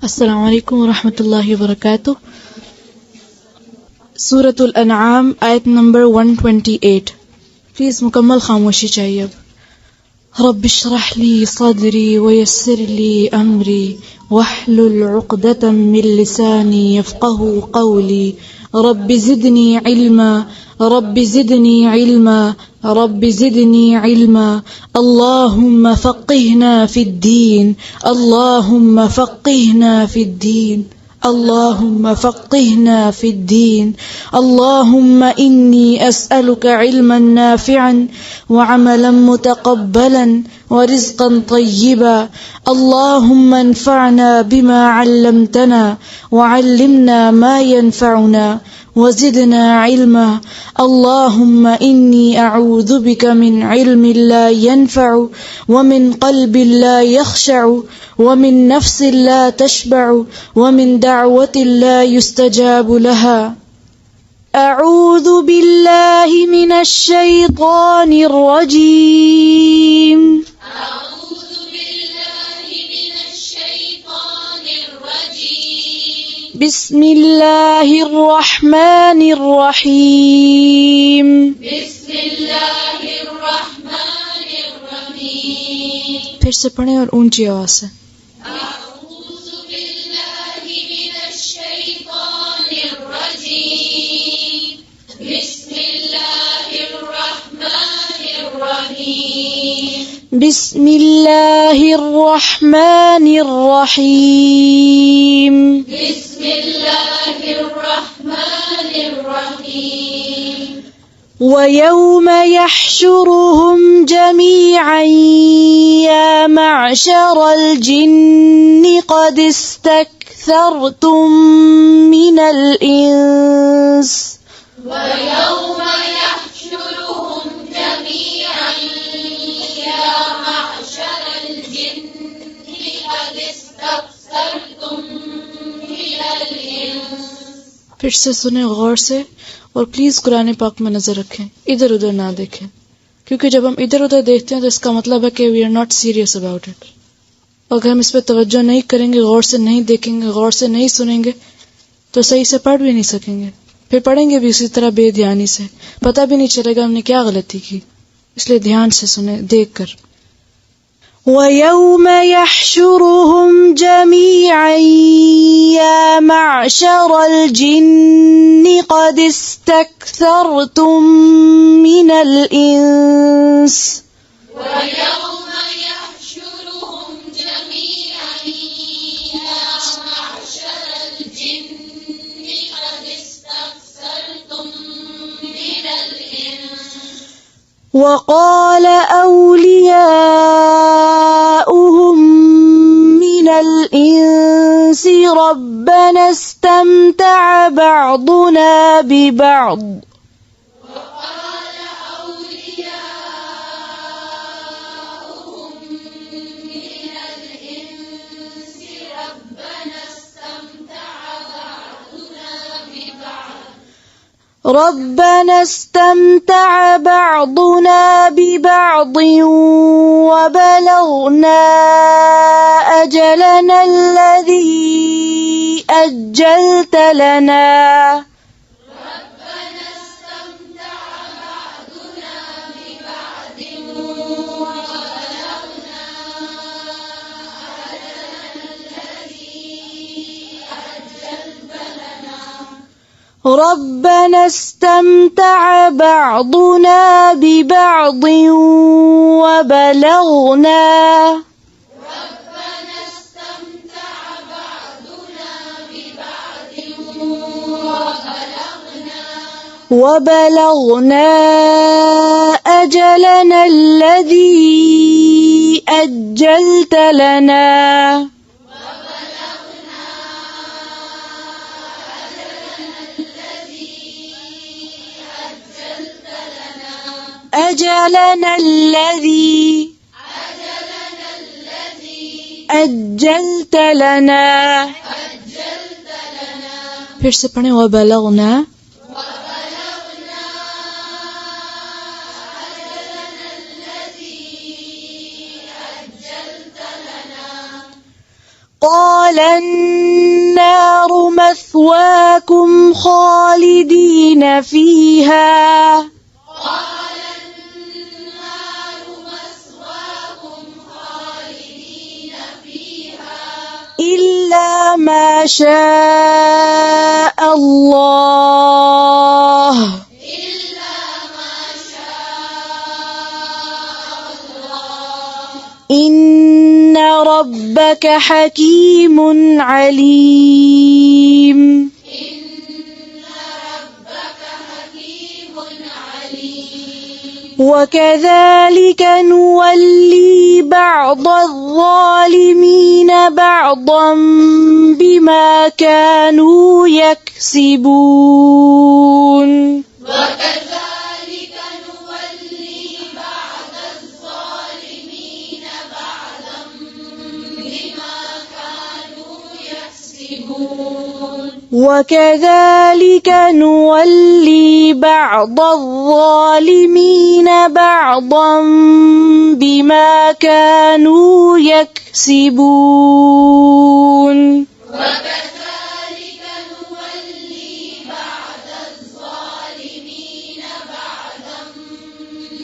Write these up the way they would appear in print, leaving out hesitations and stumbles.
अस्सलामु अलैकुम वरहमतुल्लाहि वबरकातुह। सूरतुल अनआम आयत नंबर 128। प्लीज मुकम्मल खामोशी चाहिए अब। रब्बिश्रह ली सदरी वयस्सिर ली अमरी वहलुल उक़दतम मिन लिसानी यफ़क़हू क़ौली रब्बि ज़िदनी इल्मा रब्बि ज़िदनी इल्मा रब्बि ज़िदनी इल्मा अल्लाहुम्मा फ़क़्हिना फ़िद्दीन अल्लाहुम्मा फ़क़्हिना फ़िद्दीन अल्लाहुम्मा फ़क़्हिना फ़िद्दीन अल्लाहुम्मा इन्नी अस्अलुका इल्मन नाफ़िअन व अमलन मुतक़ब्बलन व रिज़्क़न तय्यिबा अल्लाहुम्मा अन्फ़अना बिमा अल्लमतना व अल्लिमना मा यनफ़अुना व ज़िदना इल्मा अल्लाहुम्मा इन्नी अऊज़ु बिका मिन इल्मिन ला यनफ़अु व मिन क़ल्बिन ला यख़शअु व मिन नफ़्सिन ला तशबअु व मिन दअवतिन ला युस्तजाबु लहा। अऊज़ु बिल्लाहि मिनश शैतानिर रजीम। बिस्मिल्लाहिर रहमानिर रहीम। फिर से पढ़ें और ऊंची आवाज से। बिस्मिल्लाहिर रहमानिर रहीम। वयौम यहशुरुहुम जमीअन या मअशरल जिन्नि क़द इस्तक्थरतुम मिनल इंस। वयौम यहशुरुहुम जमीअन या मअशरल जिन्नि क़द इस्तक्थरतुम मिनल इंस। फिर से सुने गौर से और प्लीज कुरान पाक में नजर रखें, इधर उधर ना देखें, क्योंकि जब हम इधर उधर देखते हैं तो इसका मतलब है कि we are not serious about it. अगर हम इस पर तवज्जो नहीं करेंगे, गौर से नहीं देखेंगे, गौर से नहीं सुनेंगे तो सही से पढ़ भी नहीं सकेंगे। फिर पढ़ेंगे भी उसी तरह बेध्यानी से, पता भी नहीं चलेगा हमने क्या गलती की। इसलिए ध्यान से सुने, देख कर। वयौम यहशुरुहुम जमीअन या मअशरल जिन्नि क़द इस्तक्थरतुम मिनल इंस। वयौम यहशुरुहुम जमीअन या मअशरल जिन्नि क़द इस्तक्थरतुम मिनल इंस। वक़ाल औलियाउहुम मिनल इंसि रब्बना इस्तमतअ बअदुना बिबअद। वक़ाल औलियाउहुम मिनल इंसि रब्बना इस्तमतअ बअदुना बिबअद वबलगना अजलना الذي أجلت لنا ربنا استمتع بعضنا ببعض وبلغنا أجلنا الذي أجلت لنا أجلنا الذي أجلت لنا. फिर से पढ़ें वबलगना قال قال النار مثواكم خالدين فيها إلا ما شاء الله إن ربك حكيم عليم وكذلك نولي بعض الظالمين بعضا بما كانوا يكسبون وكذلك نولي بعض الظالمين بعضا بما كانوا يكسبون وكذلك نولي بعض الظالمين بعضا بما كانوا يكسبون وكذلك نولي بعض الظالمين بعضا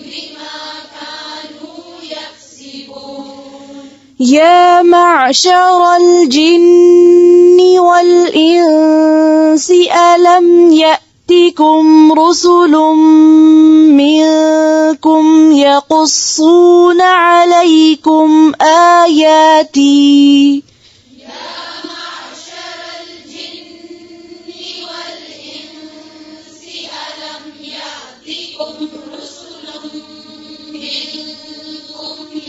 بما كانوا يكسبون يا معشر الجن والإنس ألم يأتكم رسل منكم يقصون عليكم آياتي يا معشر الجن والإنس ألم يأتكم رسل منكم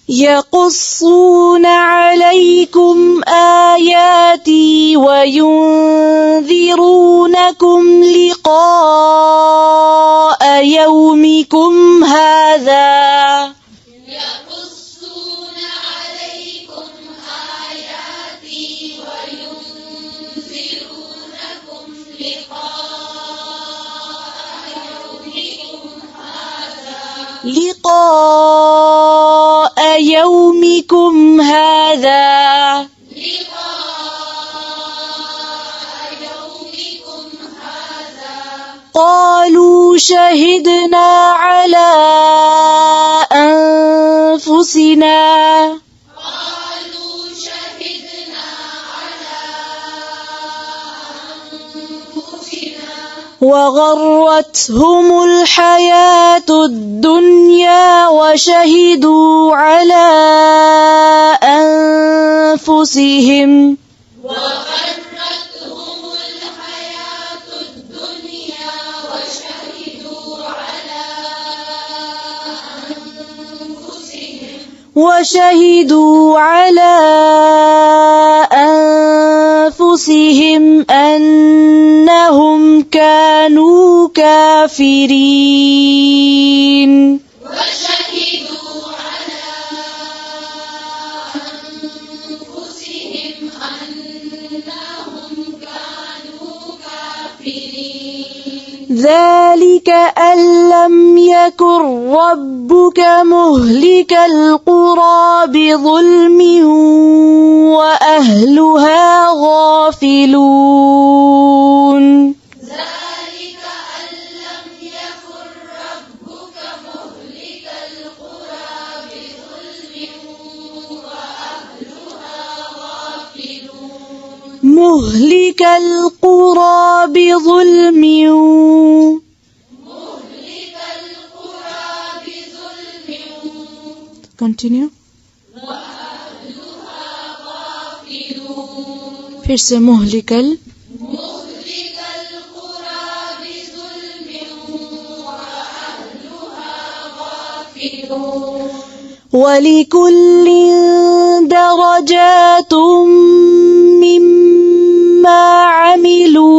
يقصون عليكم آياتي وينذرونكم لقاء يومكم هذا يقصون عليكم آياتي وينذرونكم لقاء يومكم هذا قالوا شهدنا على أنفسنا وغرتهم الحياة الدنيا وشهدوا على أنفسهم وشهدوا على أنفسهم أنهم كانوا كافرين وشهدوا على أنفسهم أنهم كانوا كافرين ذلك أن لم يكن ربك مهلك القرى بظلم وأهلها غافلون ذلك أن لم يكن ربك مهلك القرى بظلم وأهلها غافلون مهلك القرى بظلم Continue. फिर से मुहलिकल वलिकुल्ल दरजात मिम्मा अमिलू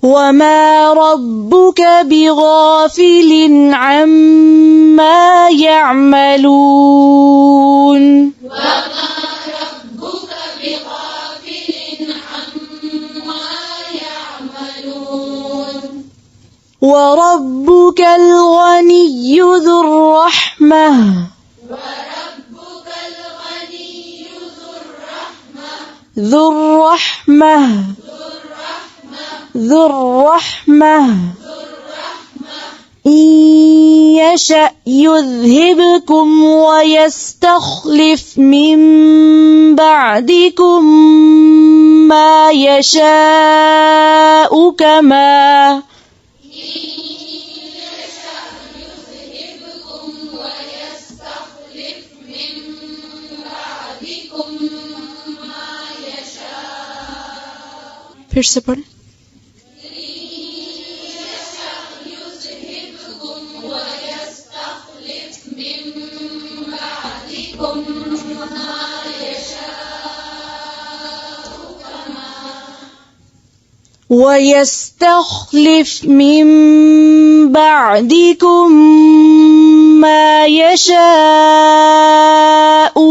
وما ربك بغافل عما يعملون وما ربك بغافل عما وربك الغني ذو الرحمة ذو الرحمة إن يشأ يذهبكم ويستخلف من بعدكم ما يشاء كما फिर से पढ़ें ويستخلف من بعدكم ما يشاء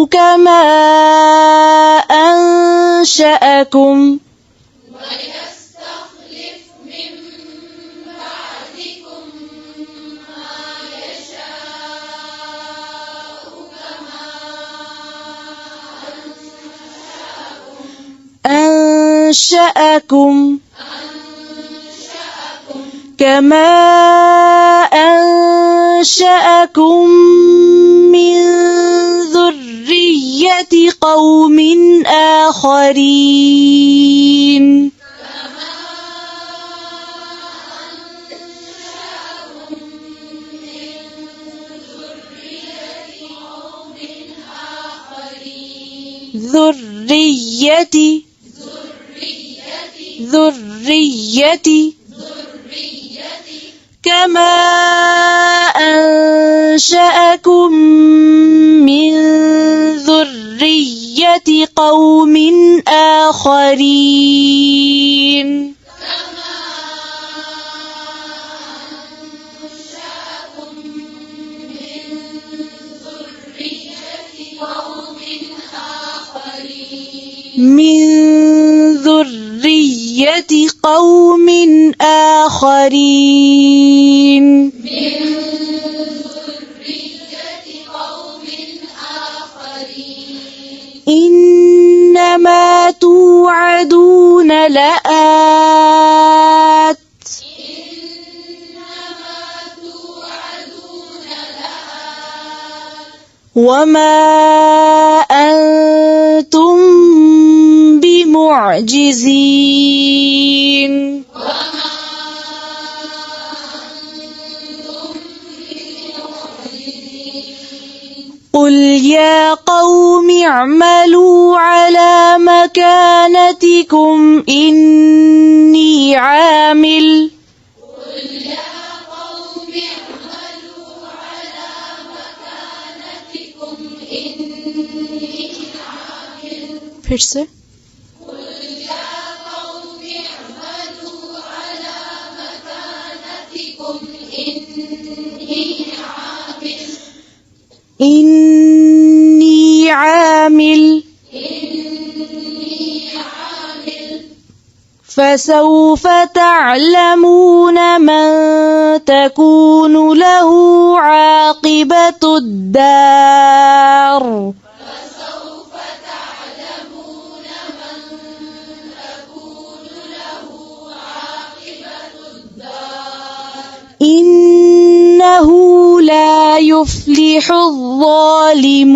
كما أنشأكم كما أنشأكم من ذرية قوم آخرين ذرية كما أنشأكم من ذرية قوم آخرين من ذرية قوم آخرين إنما توعدون لآت وما أنتم بمعجزين قل يا قوم اعملوا على مكانتكم إني عامل फिर से إني عامل فسوف تعلمون من تكون له عاقبة الدار إنه لا يفلح الظالمون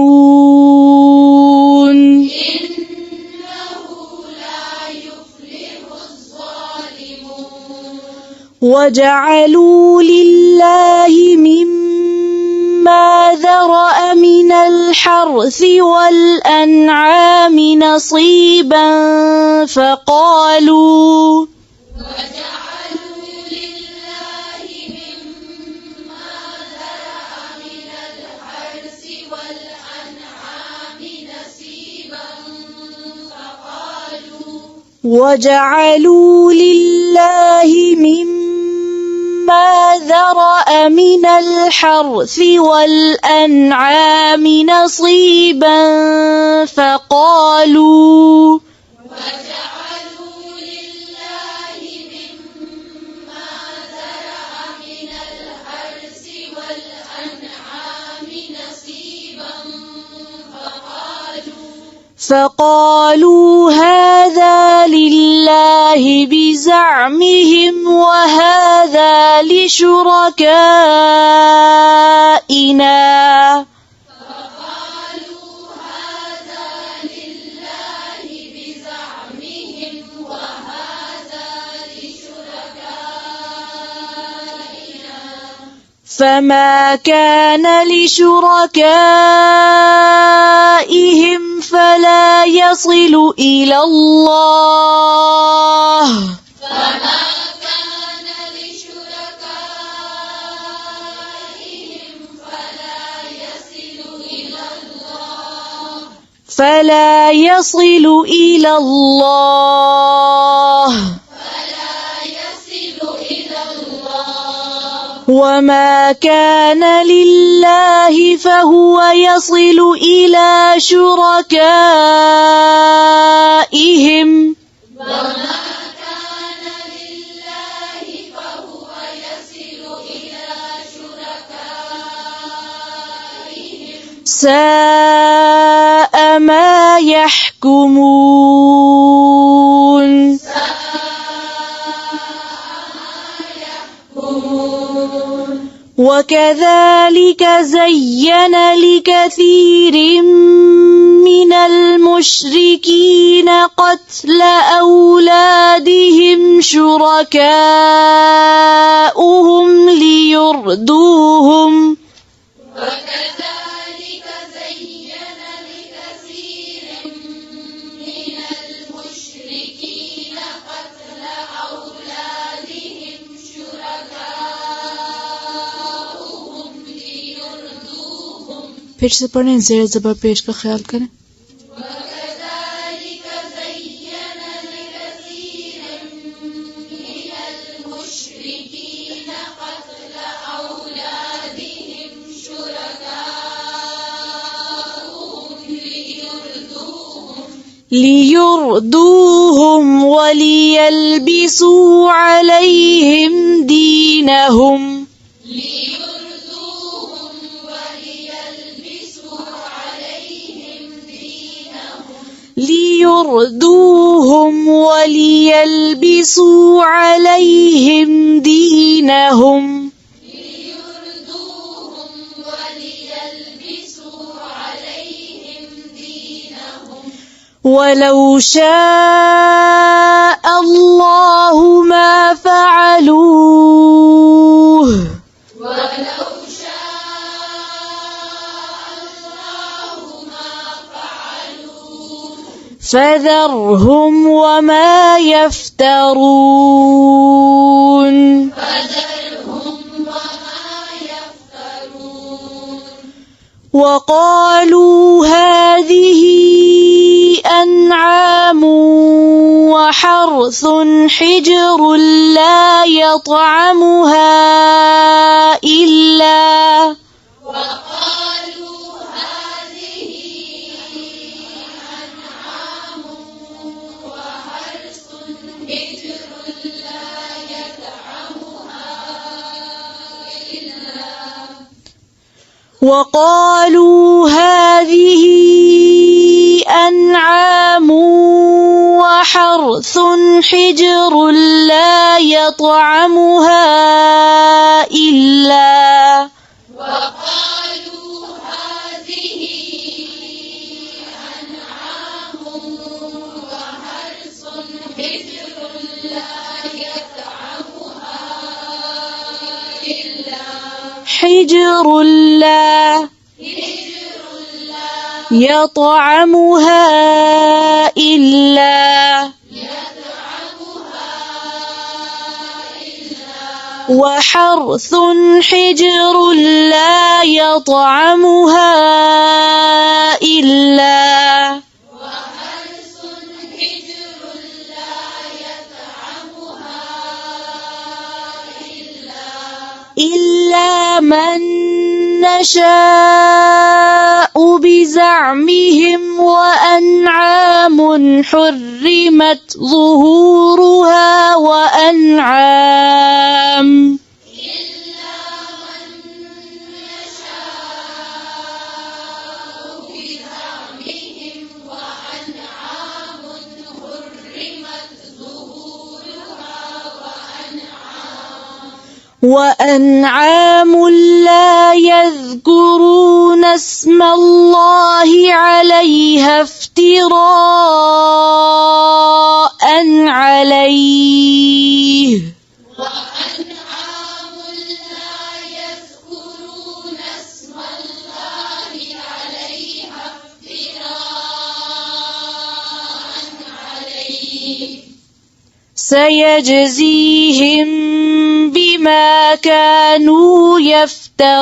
وجعلوا لله مما ذرأ من الحرث والأنعام نصيبا فقالوا وجعلوا لله مما ذرأ من الحرث والأنعام نصيبا فقالوا فقالوا هذا لله بزعمهم وهذا لشركائنا فما كان لشركائهم فلا يصل إلى الله فلا يصل إلى الله وما كان لله فهو يصل إلى شركائهم ساء ما يحكمون وكذلك زين لكثير من المشركين قتل أولادهم شركاؤهم ليردوهم फिर से पढ़ें, ज़ेर ज़बर पेश का ख्याल करें। लियुर्दूहुम वलियल्बिसू अलैहिम दीनहुम ليردوهم وليلبسوا عليهم دينهم ولو شاء الله ما فعلوه فذرهم وما يفترون وقالوا هذه أنعام وحرث حجر لا يطعمها إلا وقالوا هذه أنعام وحرث حجر لا يطعمها إلا حجر لا يطعمها إلا وحرث حجر لا يطعمها إلا من نشاء بزعمهم وأنعام حرمت ظهورها وأنعام وأنعام لا يذكرون اسم الله عليها افتراء عليه وأنعام لا يذكرون اسم الله عليها افتراء عليه سيجزيهم بما كانوا يفترون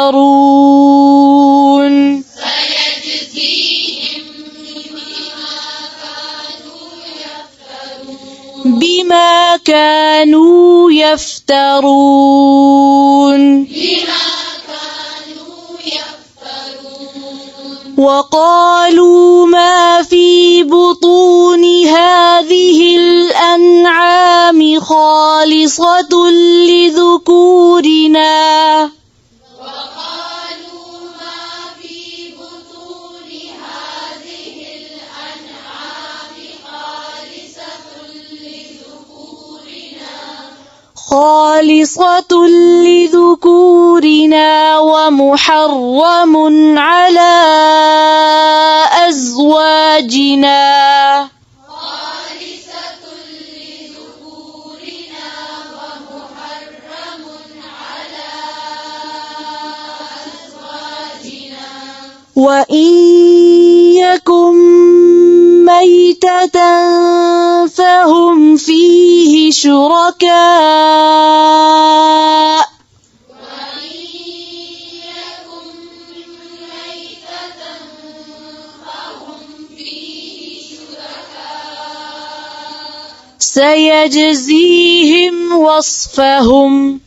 بما كانوا يفترون وقالوا ما في بطون هذه الأنعام خالصة لذكورنا ومحرم على أزواجنا وإن يكن ميتة فهم فيه شركاء سيجزيهم وصفهم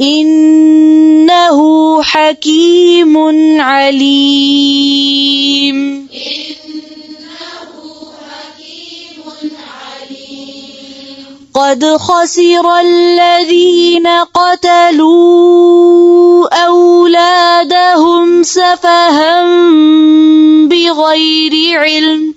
إنه حكيم عليم قد خسر الذين قتلوا أولادهم سفها بغير علم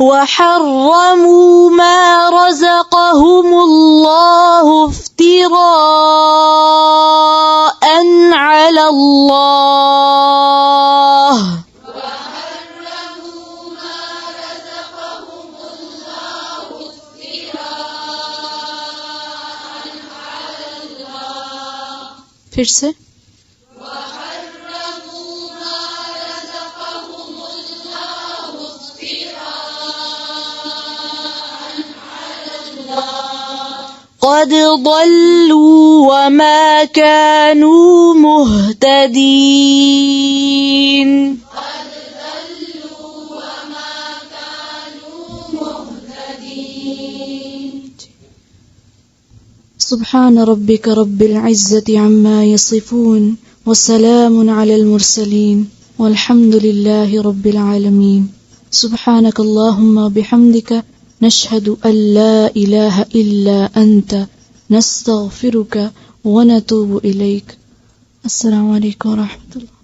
وحرموا ما رزقهم الله افتراء على الله फिर से قد ضلوا وما كانوا مهتدين سبحان ربك رب العزة عما يصفون وسلام على المرسلين والحمد لله رب العالمين سبحانك اللهم بحمدك نشهد أن لا إله إلا أنت نستغفرك ونتوب إليك. السلام عليكم ورحمة الله.